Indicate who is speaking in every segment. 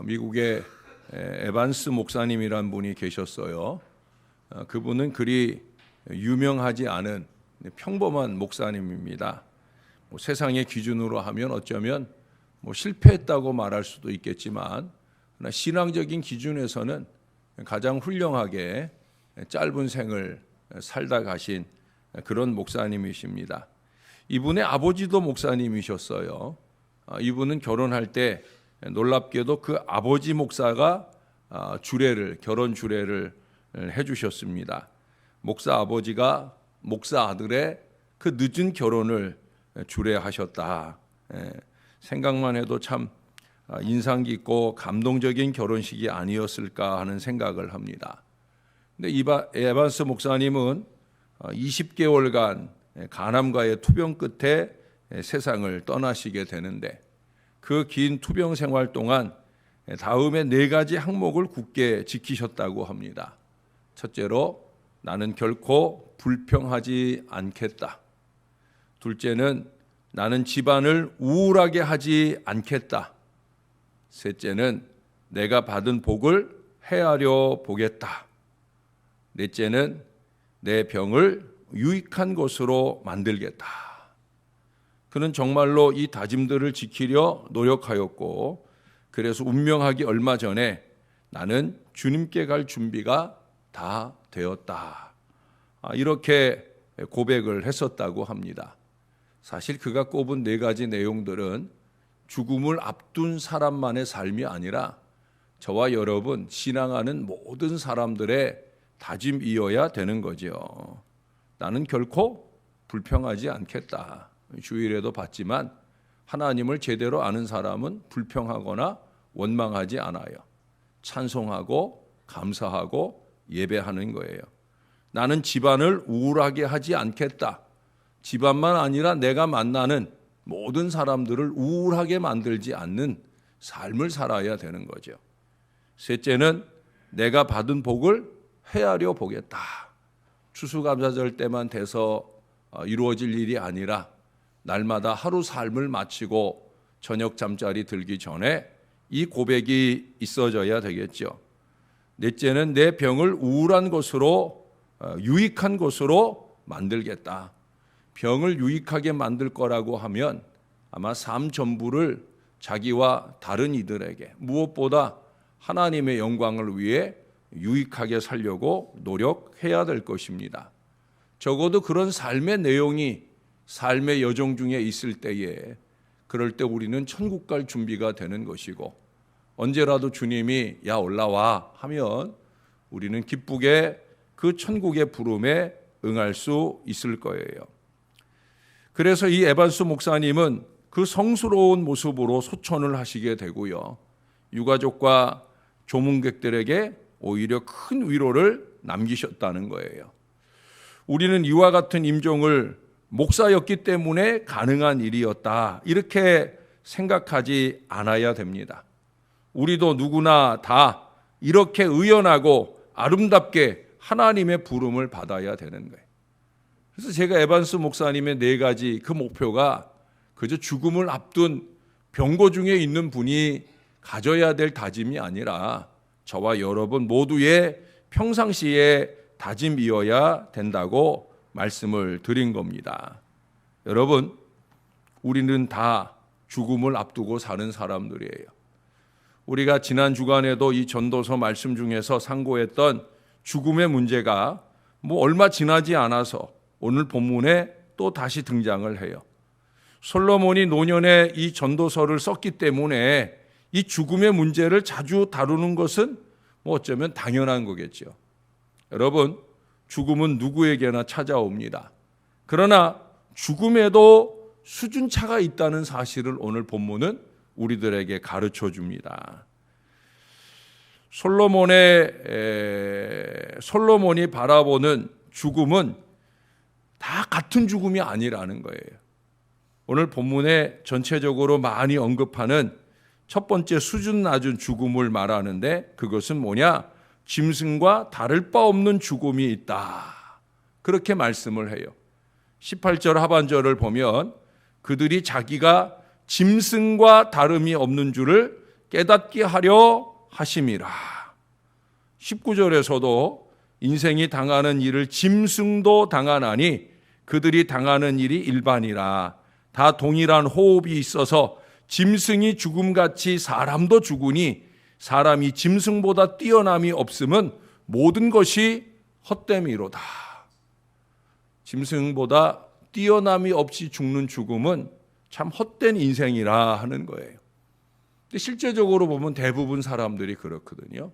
Speaker 1: 미국의 에반스 목사님이란 분이 계셨어요. 그분은 그리 유명하지 않은 평범한 목사님입니다. 세상의 기준으로 하면 어쩌면 실패했다고 말할 수도 있겠지만, 그러나 신앙적인 기준에서는 가장 훌륭하게 짧은 생을 살다 가신 그런 목사님이십니다. 이분의 아버지도 목사님이셨어요. 이분은 결혼할 때 놀랍게도 그 아버지 목사가 결혼 주례를 해주셨습니다. 목사 아버지가 목사 아들의 그 늦은 결혼을 주례하셨다. 생각만 해도 참 인상 깊고 감동적인 결혼식이 아니었을까 하는 생각을 합니다. 근데 에반스 목사님은 20개월간 간암과의 투병 끝에 세상을 떠나시게 되는데, 그 긴 투병 생활 동안 다음에 4가지 항목을 굳게 지키셨다고 합니다. 첫째로, 나는 결코 불평하지 않겠다. 둘째는, 나는 집안을 우울하게 하지 않겠다. 셋째는, 내가 받은 복을 헤아려 보겠다. 넷째는, 내 병을 유익한 것으로 만들겠다. 그는 정말로 이 다짐들을 지키려 노력하였고, 그래서 운명하기 얼마 전에 나는 주님께 갈 준비가 다 되었다. 이렇게 고백을 했었다고 합니다. 사실 그가 꼽은 4가지 내용들은 죽음을 앞둔 사람만의 삶이 아니라 저와 여러분, 신앙하는 모든 사람들의 다짐이어야 되는 거죠. 나는 결코 불평하지 않겠다. 주일에도 봤지만 하나님을 제대로 아는 사람은 불평하거나 원망하지 않아요. 찬송하고 감사하고 예배하는 거예요. 나는 집안을 우울하게 하지 않겠다. 집안만 아니라 내가 만나는 모든 사람들을 우울하게 만들지 않는 삶을 살아야 되는 거죠. 셋째는, 내가 받은 복을 헤아려 보겠다. 추수감사절 때만 돼서 이루어질 일이 아니라 날마다 하루 삶을 마치고 저녁 잠자리 들기 전에 이 고백이 있어져야 되겠죠. 넷째는, 내 병을 우울한 것으로, 유익한 것으로 만들겠다. 병을 유익하게 만들 거라고 하면 아마 삶 전부를 자기와 다른 이들에게, 무엇보다 하나님의 영광을 위해 유익하게 살려고 노력해야 될 것입니다. 적어도 그런 삶의 내용이 삶의 여정 중에 있을 때에, 그럴 때 우리는 천국 갈 준비가 되는 것이고, 언제라도 주님이 야 올라와 하면 우리는 기쁘게 그 천국의 부름에 응할 수 있을 거예요. 그래서 이 에반스 목사님은 그 성스러운 모습으로 소천을 하시게 되고요, 유가족과 조문객들에게 오히려 큰 위로를 남기셨다는 거예요. 우리는 이와 같은 임종을 목사였기 때문에 가능한 일이었다, 이렇게 생각하지 않아야 됩니다. 우리도 누구나 다 이렇게 의연하고 아름답게 하나님의 부름을 받아야 되는 거예요. 그래서 제가 에반스 목사님의 4가지 그 목표가 그저 죽음을 앞둔 병고 중에 있는 분이 가져야 될 다짐이 아니라 저와 여러분 모두의 평상시의 다짐이어야 된다고 말씀을 드린 겁니다. 여러분, 우리는 다 죽음을 앞두고 사는 사람들이에요. 우리가 지난 주간에도 이 전도서 말씀 중에서 상고했던 죽음의 문제가 얼마 지나지 않아서 오늘 본문에 또 다시 등장을 해요. 솔로몬이 노년에 이 전도서를 썼기 때문에 이 죽음의 문제를 자주 다루는 것은 어쩌면 당연한 거겠죠. 여러분, 죽음은 누구에게나 찾아옵니다. 그러나 죽음에도 수준차가 있다는 사실을 오늘 본문은 우리들에게 가르쳐 줍니다. 솔로몬이 바라보는 죽음은 다 같은 죽음이 아니라는 거예요. 오늘 본문에 전체적으로 많이 언급하는 첫 번째 수준 낮은 죽음을 말하는데, 그것은 뭐냐? 짐승과 다를 바 없는 죽음이 있다, 그렇게 말씀을 해요. 18절 하반절을 보면 그들이 자기가 짐승과 다름이 없는 줄을 깨닫게 하려 하심이라. 19절에서도 인생이 당하는 일을 짐승도 당하나니 그들이 당하는 일이 일반이라. 다 동일한 호흡이 있어서 짐승이 죽음같이 사람도 죽으니 사람이 짐승보다 뛰어남이 없음은 모든 것이 헛됨이로다. 짐승보다 뛰어남이 없이 죽는 죽음은 참 헛된 인생이라 하는 거예요. 근데 실제적으로 보면 대부분 사람들이 그렇거든요.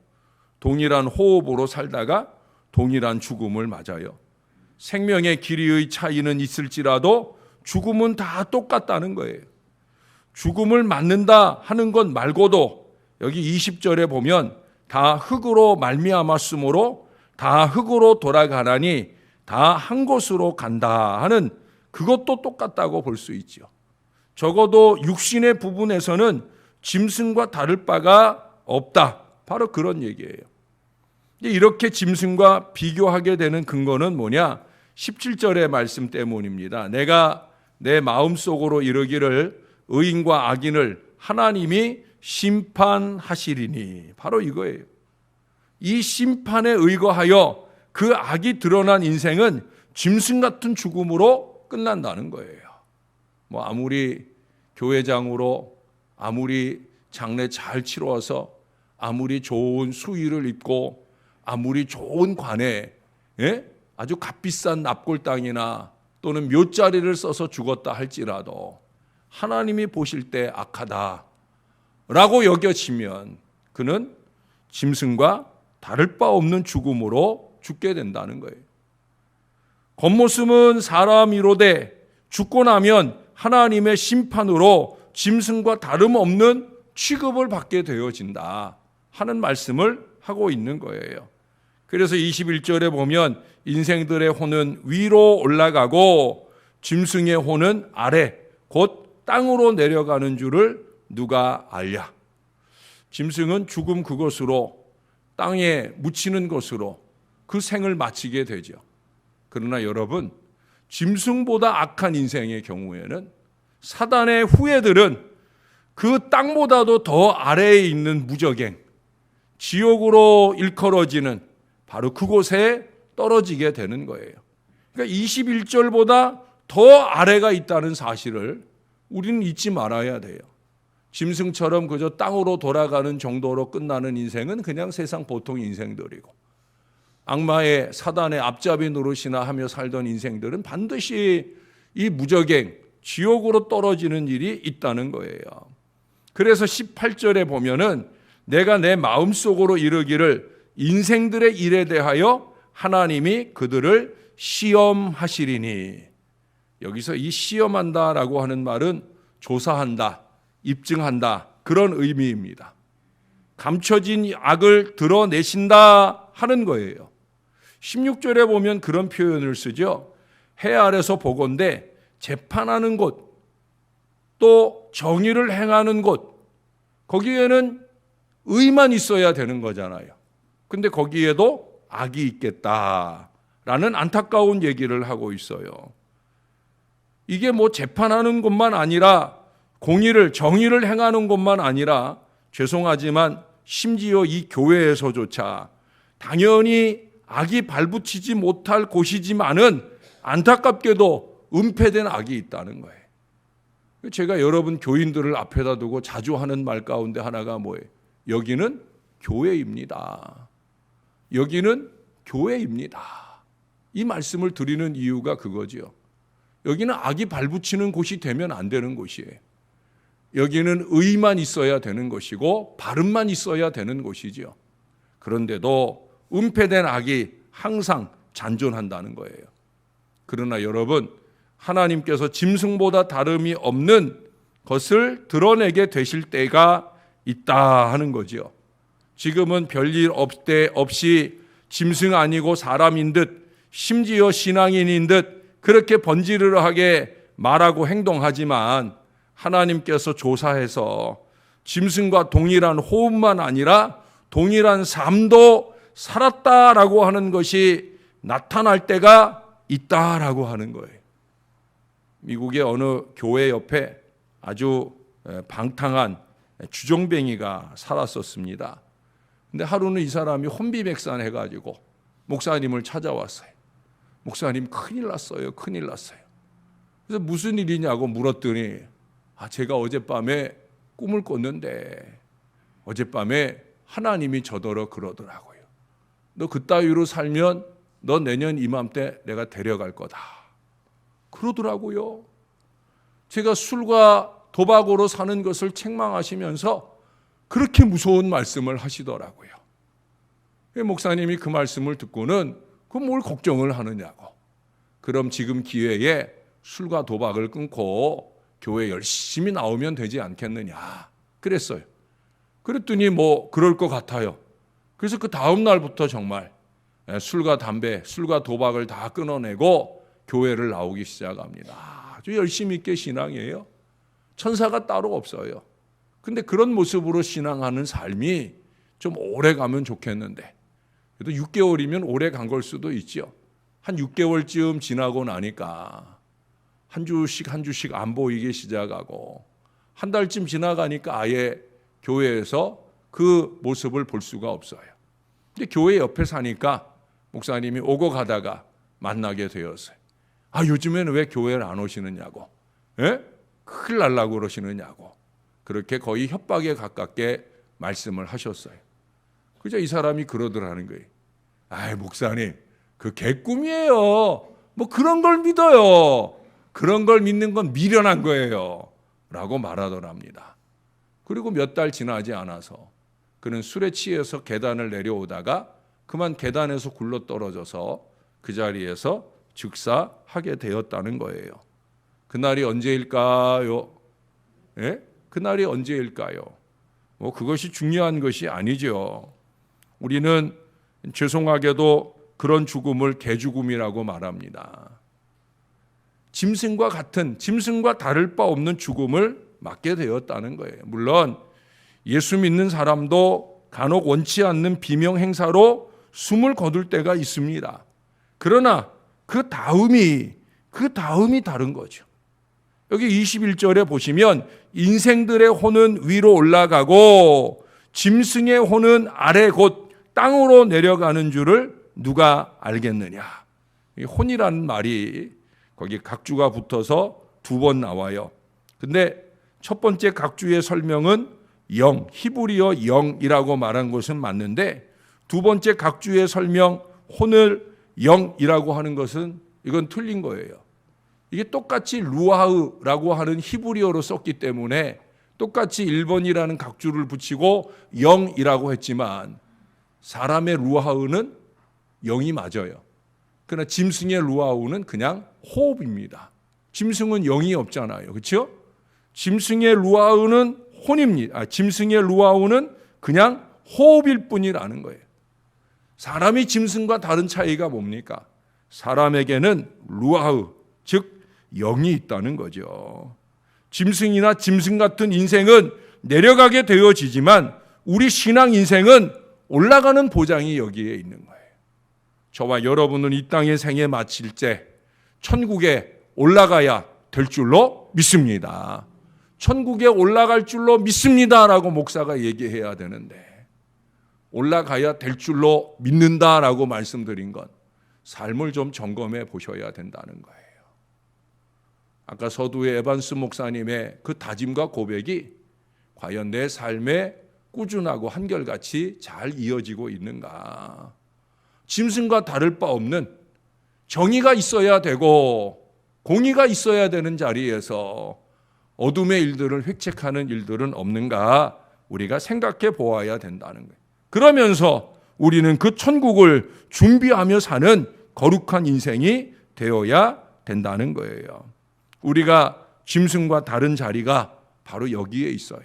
Speaker 1: 동일한 호흡으로 살다가 동일한 죽음을 맞아요. 생명의 길이의 차이는 있을지라도 죽음은 다 똑같다는 거예요. 죽음을 맞는다 하는 것 말고도 여기 20절에 보면 다 흙으로 말미암았으므로 다 흙으로 돌아가나니 다 한 곳으로 간다 하는 그것도 똑같다고 볼 수 있죠. 적어도 육신의 부분에서는 짐승과 다를 바가 없다. 바로 그런 얘기예요. 이렇게 짐승과 비교하게 되는 근거는 뭐냐? 17절의 말씀 때문입니다. 내가 내 마음속으로 이르기를 의인과 악인을 하나님이 심판하시리니. 바로 이거예요. 이 심판에 의거하여 그 악이 드러난 인생은 짐승 같은 죽음으로 끝난다는 거예요. 뭐 아무리 교회장으로 아무리 장례 잘 치러서 아무리 좋은 수의를 입고 아무리 좋은 관에 아주 값비싼 납골 땅이나 또는 묘자리를 써서 죽었다 할지라도 하나님이 보실 때 악하다라고 여겨지면 그는 짐승과 다를 바 없는 죽음으로 죽게 된다는 거예요. 겉모습은 사람이로되 죽고 나면 하나님의 심판으로 짐승과 다름없는 취급을 받게 되어진다 하는 말씀을 하고 있는 거예요. 그래서 21절에 보면 인생들의 혼은 위로 올라가고 짐승의 혼은 아래 곧 땅으로 내려가는 줄을 누가 알랴. 짐승은 죽음 그것으로 땅에 묻히는 것으로 그 생을 마치게 되죠. 그러나 여러분, 짐승보다 악한 인생의 경우에는 사단의 후예들은 그 땅보다도 더 아래에 있는 무저갱, 지옥으로 일컬어지는 바로 그곳에 떨어지게 되는 거예요. 그러니까 21절보다 더 아래가 있다는 사실을 우리는 잊지 말아야 돼요. 짐승처럼 그저 땅으로 돌아가는 정도로 끝나는 인생은 그냥 세상 보통 인생들이고, 악마의 사단의 앞잡이 노릇이나 하며 살던 인생들은 반드시 이 무저갱, 지옥으로 떨어지는 일이 있다는 거예요. 그래서 18절에 보면은 내가 내 마음속으로 이르기를 인생들의 일에 대하여 하나님이 그들을 시험하시리니. 여기서 이 시험한다라고 하는 말은 조사한다, 입증한다 그런 의미입니다. 감춰진 악을 드러내신다 하는 거예요. 16절에 보면 그런 표현을 쓰죠. 해 아래서 보건대 재판하는 곳, 또 정의를 행하는 곳, 거기에는 의만 있어야 되는 거잖아요. 근데 거기에도 악이 있겠다라는 안타까운 얘기를 하고 있어요. 이게 뭐 재판하는 것만 아니라 공의를, 정의를 행하는 것만 아니라 죄송하지만 심지어 이 교회에서조차 당연히 악이 발붙이지 못할 곳이지만은 안타깝게도 은폐된 악이 있다는 거예요. 제가 여러분 교인들을 앞에다 두고 자주 하는 말 가운데 하나가 뭐예요? 여기는 교회입니다. 여기는 교회입니다. 이 말씀을 드리는 이유가 그거죠. 여기는 악이 발붙이는 곳이 되면 안 되는 곳이에요. 여기는 의만 있어야 되는 것이고 바른만 있어야 되는 곳이죠. 그런데도 은폐된 악이 항상 잔존한다는 거예요. 그러나 여러분, 하나님께서 짐승보다 다름이 없는 것을 드러내게 되실 때가 있다 하는 거죠. 지금은 별일 없이 짐승 아니고 사람인 듯, 심지어 신앙인인 듯 그렇게 번지르르하게 말하고 행동하지만 하나님께서 조사해서 짐승과 동일한 호흡만 아니라 동일한 삶도 살았다라고 하는 것이 나타날 때가 있다라고 하는 거예요. 미국의 어느 교회 옆에 아주 방탕한 주정뱅이가 살았었습니다. 근데 하루는 이 사람이 혼비백산해가지고 목사님을 찾아왔어요. 목사님, 큰일 났어요. 큰일 났어요. 그래서 무슨 일이냐고 물었더니 제가 어젯밤에 꿈을 꿨는데 어젯밤에 하나님이 저더러 그러더라고요. 너 그따위로 살면 너 내년 이맘때 내가 데려갈 거다. 그러더라고요. 제가 술과 도박으로 사는 것을 책망하시면서 그렇게 무서운 말씀을 하시더라고요. 목사님이 그 말씀을 듣고는 그럼 뭘 걱정을 하느냐고. 그럼 지금 기회에 술과 도박을 끊고 교회 열심히 나오면 되지 않겠느냐 그랬어요. 그랬더니 그럴 것 같아요. 그래서 그 다음 날부터 정말 술과 담배, 술과 도박을 다 끊어내고 교회를 나오기 시작합니다. 아주 열심히 있게 신앙이에요. 천사가 따로 없어요. 근데 그런 모습으로 신앙하는 삶이 좀 오래 가면 좋겠는데, 그래도 6개월이면 오래 간 걸 수도 있죠. 한 6개월쯤 지나고 나니까 한 주씩 안 보이기 시작하고, 한 달쯤 지나가니까 아예 교회에서 그 모습을 볼 수가 없어요. 근데 교회 옆에 사니까 목사님이 오고 가다가 만나게 되었어요. 요즘에는 왜 교회를 안 오시느냐고, 큰일 날라고 그러시느냐고, 그렇게 거의 협박에 가깝게 말씀을 하셨어요. 그저 이 사람이 그러더라는 거예요. 목사님, 그 개꿈이에요. 그런 걸 믿어요. 그런 걸 믿는 건 미련한 거예요. 라고 말하더랍니다. 그리고 몇 달 지나지 않아서 그는 술에 취해서 계단을 내려오다가 그만 계단에서 굴러 떨어져서 그 자리에서 즉사하게 되었다는 거예요. 그날이 언제일까요? 그날이 언제일까요? 그것이 중요한 것이 아니죠. 우리는 죄송하게도 그런 죽음을 개죽음이라고 말합니다. 짐승과 같은, 짐승과 다를 바 없는 죽음을 맞게 되었다는 거예요. 물론 예수 믿는 사람도 간혹 원치 않는 비명 행사로 숨을 거둘 때가 있습니다. 그러나 그 다음이 다른 거죠. 여기 21절에 보시면 인생들의 혼은 위로 올라가고 짐승의 혼은 아래 곧 땅으로 내려가는 줄을 누가 알겠느냐. 이 혼이라는 말이 거기 각주가 붙어서 2번 나와요. 근데 첫 번째 각주의 설명은 영, 히브리어 영이라고 말한 것은 맞는데, 두 번째 각주의 설명 혼을 영이라고 하는 것은 이건 틀린 거예요. 이게 똑같이 루아흐라고 하는 히브리어로 썼기 때문에 똑같이 1번이라는 각주를 붙이고 영이라고 했지만 사람의 루아흐는 영이 맞아요. 그러나 짐승의 루아흐는 그냥 호흡입니다. 짐승은 영이 없잖아요. 그렇죠? 짐승의 루아흐는 혼입니다. 짐승의 루아흐는 그냥 호흡일 뿐이라는 거예요. 사람이 짐승과 다른 차이가 뭡니까? 사람에게는 루아흐, 즉 영이 있다는 거죠. 짐승이나 짐승 같은 인생은 내려가게 되어지지만 우리 신앙 인생은 올라가는 보장이 여기에 있는 거예요. 저와 여러분은 이 땅의 생애 마칠 때 천국에 올라가야 될 줄로 믿습니다. 천국에 올라갈 줄로 믿습니다라고 목사가 얘기해야 되는데, 올라가야 될 줄로 믿는다라고 말씀드린 건 삶을 좀 점검해 보셔야 된다는 거예요. 아까 서두에 에반스 목사님의 그 다짐과 고백이 과연 내 삶에 꾸준하고 한결같이 잘 이어지고 있는가. 짐승과 다를 바 없는 정의가 있어야 되고 공의가 있어야 되는 자리에서 어둠의 일들을 획책하는 일들은 없는가 우리가 생각해 보아야 된다는 거예요. 그러면서 우리는 그 천국을 준비하며 사는 거룩한 인생이 되어야 된다는 거예요. 우리가 짐승과 다른 자리가 바로 여기에 있어요.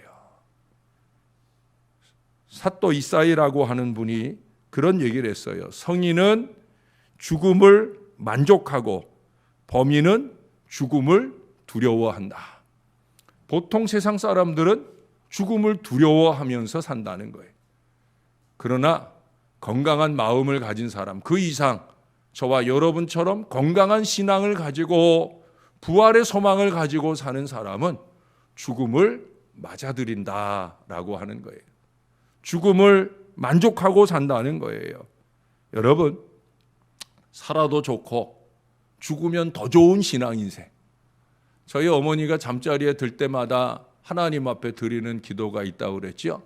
Speaker 1: 사또 이사이라고 하는 분이 그런 얘기를 했어요. 성인은 죽음을 만족하고 범인은 죽음을 두려워한다. 보통 세상 사람들은 죽음을 두려워하면서 산다는 거예요. 그러나 건강한 마음을 가진 사람, 그 이상 저와 여러분처럼 건강한 신앙을 가지고 부활의 소망을 가지고 사는 사람은 죽음을 맞아들인다라고 하는 거예요. 죽음을 만족하고 산다는 거예요. 여러분, 살아도 좋고 죽으면 더 좋은 신앙 인생. 저희 어머니가 잠자리에 들 때마다 하나님 앞에 드리는 기도가 있다고 그랬죠.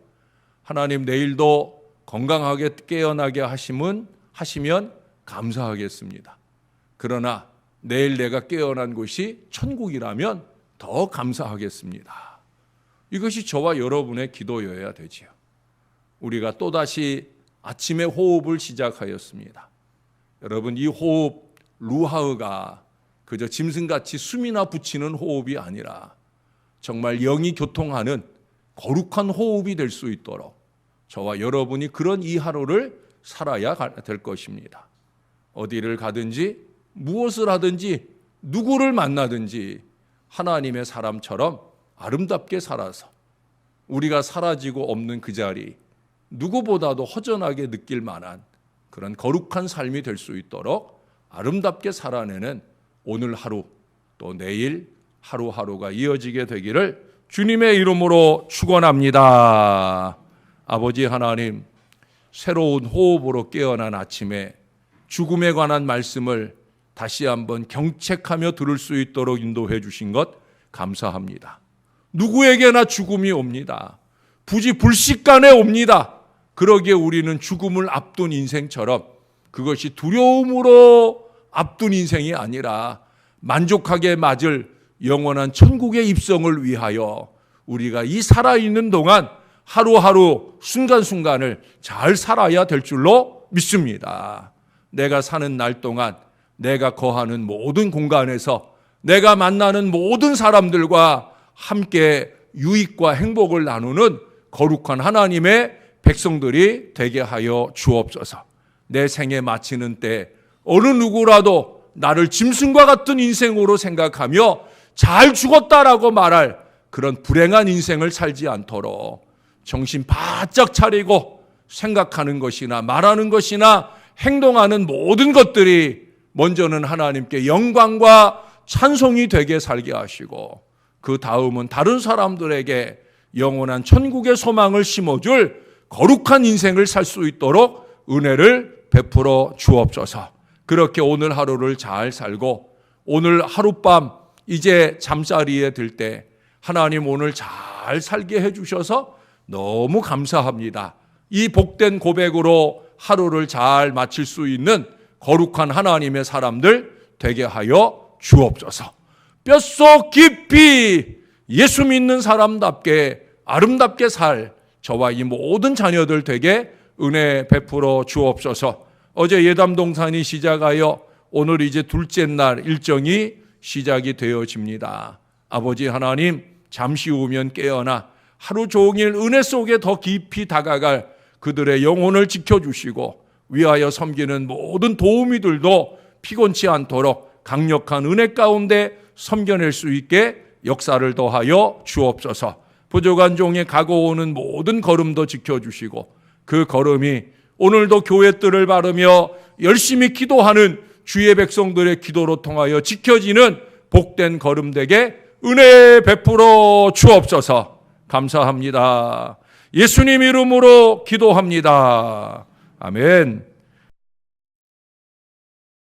Speaker 1: 하나님, 내일도 건강하게 깨어나게 하시면 감사하겠습니다. 그러나 내일 내가 깨어난 곳이 천국이라면 더 감사하겠습니다. 이것이 저와 여러분의 기도여야 되지요. 우리가 또다시 아침의 호흡을 시작하였습니다. 여러분, 이 호흡 루하흐가 그저 짐승같이 숨이나 붙이는 호흡이 아니라 정말 영이 교통하는 거룩한 호흡이 될 수 있도록 저와 여러분이 그런 이 하루를 살아야 될 것입니다. 어디를 가든지 무엇을 하든지 누구를 만나든지 하나님의 사람처럼 아름답게 살아서 우리가 사라지고 없는 그 자리, 누구보다도 허전하게 느낄 만한 그런 거룩한 삶이 될 수 있도록 아름답게 살아내는 오늘 하루, 또 내일 하루하루가 이어지게 되기를 주님의 이름으로 축원합니다. 아버지 하나님, 새로운 호흡으로 깨어난 아침에 죽음에 관한 말씀을 다시 한번 경책하며 들을 수 있도록 인도해 주신 것 감사합니다. 누구에게나 죽음이 옵니다. 부지불식간에 옵니다. 그러기에 우리는 죽음을 앞둔 인생처럼 그것이 두려움으로 앞둔 인생이 아니라 만족하게 맞을 영원한 천국의 입성을 위하여 우리가 이 살아있는 동안 하루하루 순간순간을 잘 살아야 될 줄로 믿습니다. 내가 사는 날 동안 내가 거하는 모든 공간에서 내가 만나는 모든 사람들과 함께 유익과 행복을 나누는 거룩한 하나님의 백성들이 되게 하여 주옵소서. 내 생에 마치는 때 어느 누구라도 나를 짐승과 같은 인생으로 생각하며 잘 죽었다라고 말할 그런 불행한 인생을 살지 않도록 정신 바짝 차리고 생각하는 것이나 말하는 것이나 행동하는 모든 것들이 먼저는 하나님께 영광과 찬송이 되게 살게 하시고 그 다음은 다른 사람들에게 영원한 천국의 소망을 심어줄 거룩한 인생을 살 수 있도록 은혜를 베풀어 주옵소서. 그렇게 오늘 하루를 잘 살고 오늘 하룻밤 이제 잠자리에 들 때 하나님 오늘 잘 살게 해주셔서 너무 감사합니다. 이 복된 고백으로 하루를 잘 마칠 수 있는 거룩한 하나님의 사람들 되게 하여 주옵소서. 뼛속 깊이 예수 믿는 사람답게 아름답게 살 저와 이 모든 자녀들 되게 은혜 베풀어 주옵소서. 어제 예담동산이 시작하여 오늘 이제 둘째 날 일정이 시작이 되어집니다. 아버지 하나님, 잠시 후면 깨어나 하루 종일 은혜 속에 더 깊이 다가갈 그들의 영혼을 지켜주시고 위하여 섬기는 모든 도우미들도 피곤치 않도록 강력한 은혜 가운데 섬겨낼 수 있게 역사를 더하여 주옵소서. 부족한 종의 가고 오는 모든 걸음도 지켜주시고 그 걸음이 오늘도 교회 뜰을 바르며 열심히 기도하는 주의 백성들의 기도로 통하여 지켜지는 복된 걸음 되게 은혜 베풀어 주옵소서. 감사합니다. 예수님 이름으로 기도합니다. 아멘.